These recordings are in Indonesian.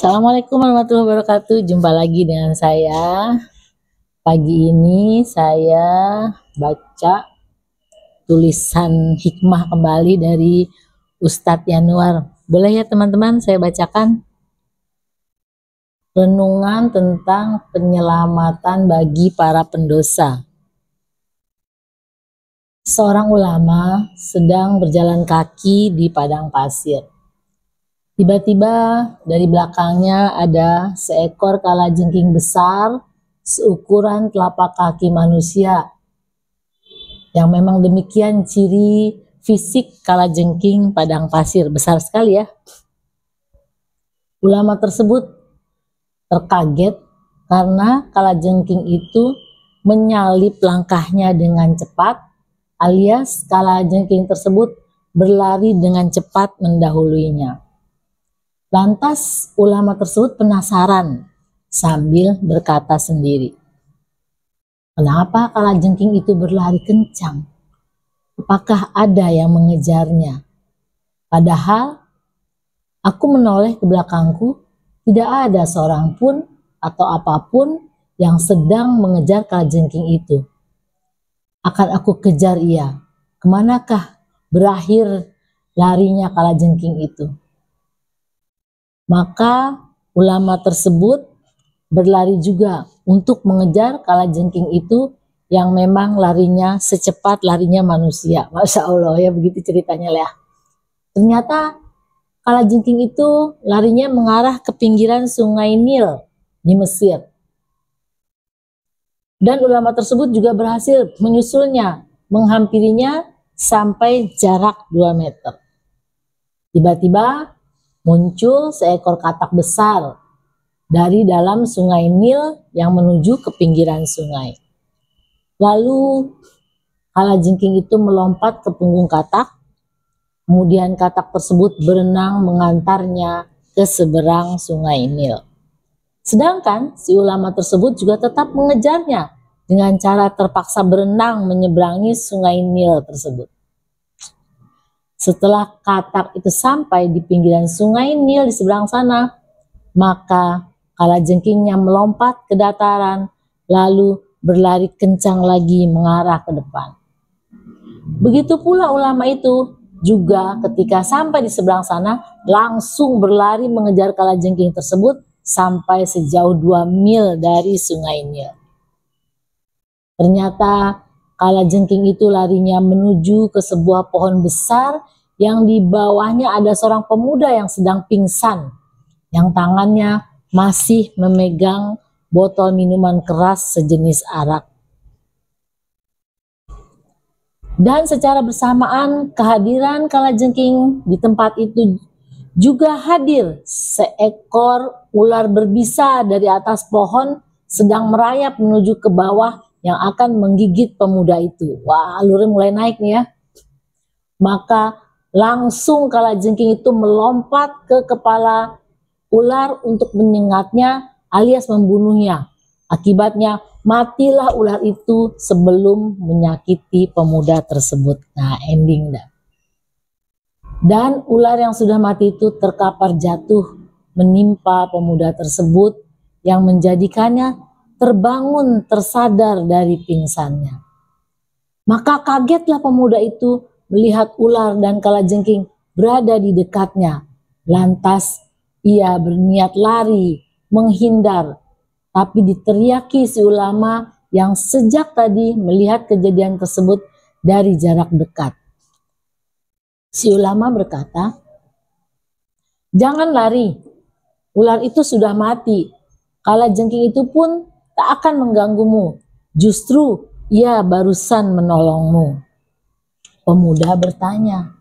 Assalamualaikum warahmatullahi wabarakatuh. Jumpa lagi dengan saya. Pagi ini saya baca tulisan hikmah kembali dari Ustadz Yanuar. Boleh ya teman-teman saya bacakan? Renungan tentang penyelamatan bagi para pendosa. Seorang ulama sedang berjalan kaki di padang pasir. Tiba-tiba dari belakangnya ada seekor kalajengking besar seukuran telapak kaki manusia. Yang memang demikian ciri fisik kalajengking padang pasir, besar sekali ya. Ulama tersebut terkaget karena kalajengking itu menyalip langkahnya dengan cepat, alias kalajengking tersebut berlari dengan cepat mendahuluinya. Lantas ulama tersebut penasaran sambil berkata sendiri, kenapa kalajengking itu berlari kencang? Apakah ada yang mengejarnya? Padahal aku menoleh ke belakangku, tidak ada seorang pun atau apapun yang sedang mengejar kalajengking itu. Akan aku kejar ia. Kemanakah berakhir larinya kalajengking itu? Maka ulama tersebut berlari juga untuk mengejar kalajengking itu yang memang larinya secepat larinya manusia. Masya Allah ya, begitu ceritanya lah. Ternyata kalajengking itu larinya mengarah ke pinggiran sungai Nil di Mesir. Dan ulama tersebut juga berhasil menyusulnya, menghampirinya sampai jarak 2 meter. Tiba-tiba muncul seekor katak besar dari dalam sungai Nil yang menuju ke pinggiran sungai. Lalu kalajengking itu melompat ke punggung katak, kemudian katak tersebut berenang mengantarnya ke seberang sungai Nil. Sedangkan si ulama tersebut juga tetap mengejarnya dengan cara terpaksa berenang menyeberangi sungai Nil tersebut. Setelah katak itu sampai di pinggiran sungai Nil di seberang sana, maka kalajengkingnya melompat ke dataran, lalu berlari kencang lagi mengarah ke depan. Begitu pula ulama itu juga ketika sampai di seberang sana, langsung berlari mengejar kalajengking tersebut sampai sejauh 2 mil dari sungai Nil. Ternyata kalajengking itu larinya menuju ke sebuah pohon besar yang di bawahnya ada seorang pemuda yang sedang pingsan, yang tangannya masih memegang botol minuman keras sejenis arak. Dan secara bersamaan kehadiran kalajengking di tempat itu juga hadir seekor ular berbisa dari atas pohon sedang merayap menuju ke bawah yang akan menggigit pemuda itu. Wah, alurnya mulai naik nih ya. Maka langsung kalajengking itu melompat ke kepala ular untuk menyengatnya alias membunuhnya. Akibatnya matilah ular itu sebelum menyakiti pemuda tersebut. Nah, ending dah. Dan ular yang sudah mati itu terkapar jatuh menimpa pemuda tersebut yang menjadikannya terbangun tersadar dari pingsannya. Maka kagetlah pemuda itu melihat ular dan kalajengking berada di dekatnya. Lantas ia berniat lari, menghindar, tapi diteriaki si ulama yang sejak tadi melihat kejadian tersebut dari jarak dekat. Si ulama berkata, jangan lari, ular itu sudah mati, kalajengking itu pun tak akan mengganggumu, justru ia barusan menolongmu. Pemuda bertanya,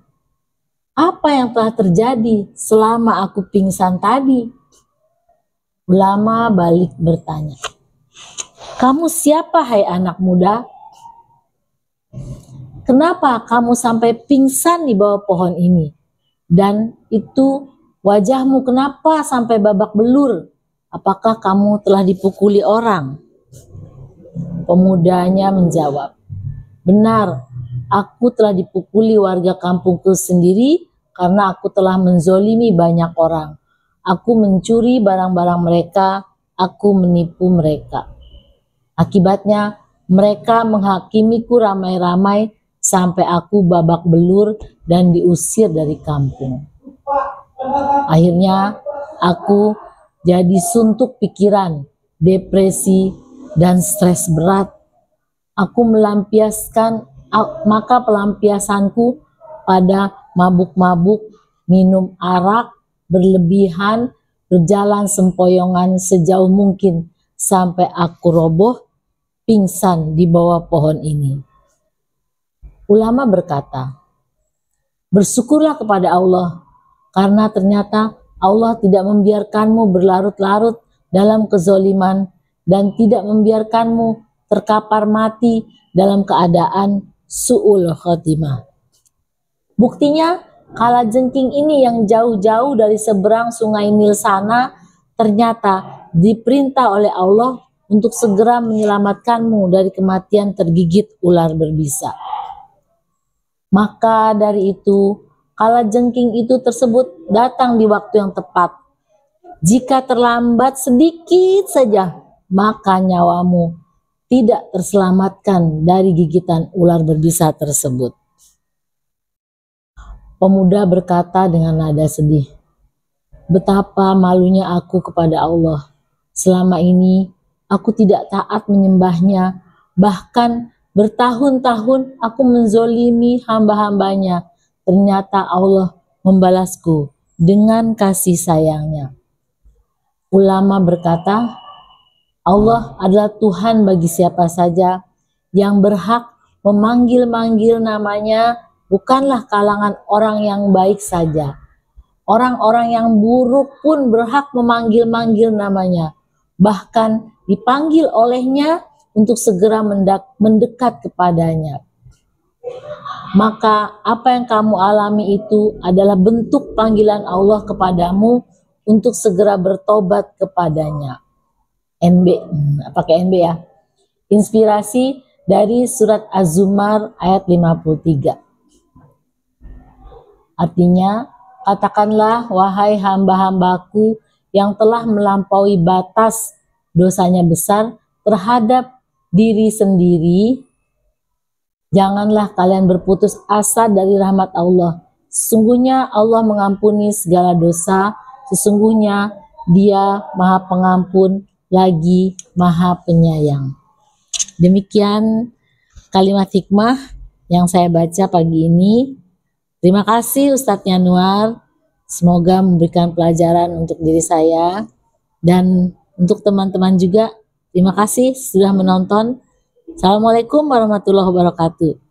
apa yang telah terjadi selama aku pingsan tadi? Ulama balik bertanya, kamu siapa hai anak muda? Kenapa kamu sampai pingsan di bawah pohon ini? Dan itu wajahmu kenapa sampai babak belur? Apakah kamu telah dipukuli orang? Pemudanya menjawab, benar, aku telah dipukuli warga kampungku sendiri karena aku telah menzolimi banyak orang. aku mencuri barang-barang mereka, aku menipu mereka. Akibatnya mereka menghakimiku ramai-ramai sampai aku babak belur dan diusir dari kampung. Akhirnya aku jadi suntuk pikiran, depresi, dan stres berat. Aku maka pelampiasanku pada mabuk-mabuk, minum arak, berlebihan, berjalan sempoyongan sejauh mungkin sampai aku roboh, pingsan di bawah pohon ini. Ulama berkata, bersyukurlah kepada Allah, karena ternyata Allah tidak membiarkanmu berlarut-larut dalam kezoliman dan tidak membiarkanmu terkapar mati dalam keadaan su'ul khotimah. Buktinya, kalajengking ini yang jauh-jauh dari seberang sungai Nil sana ternyata diperintah oleh Allah untuk segera menyelamatkanmu dari kematian tergigit ular berbisa. Maka dari itu, kalajengking itu tersebut datang di waktu yang tepat. Jika terlambat sedikit saja, maka nyawamu tidak terselamatkan dari gigitan ular berbisa tersebut. Pemuda berkata dengan nada sedih, betapa malunya aku kepada Allah. Selama ini aku tidak taat menyembahnya, bahkan bertahun-tahun aku menzolimi hamba-hambanya. Ternyata Allah membalasku dengan kasih sayangnya. Ulama berkata, Allah adalah Tuhan bagi siapa saja yang berhak memanggil-manggil namanya, bukanlah kalangan orang yang baik saja. Orang-orang yang buruk pun berhak memanggil-manggil namanya, bahkan dipanggil olehnya untuk segera mendekat kepadanya. Maka apa yang kamu alami itu adalah bentuk panggilan Allah kepadamu untuk segera bertobat kepadanya. NB, pakai NB ya. Inspirasi dari surat Az-Zumar ayat 53. Artinya, katakanlah wahai hamba-hambaku yang telah melampaui batas dosanya besar terhadap diri sendiri, janganlah kalian berputus asa dari rahmat Allah. Sesungguhnya Allah mengampuni segala dosa, sesungguhnya Dia Maha Pengampun lagi Maha Penyayang. Demikian kalimat hikmah yang saya baca pagi ini. Terima kasih Ustadz Yanuar. Semoga memberikan pelajaran untuk diri saya dan untuk teman-teman juga. Terima kasih sudah menonton. Assalamualaikum warahmatullahi wabarakatuh.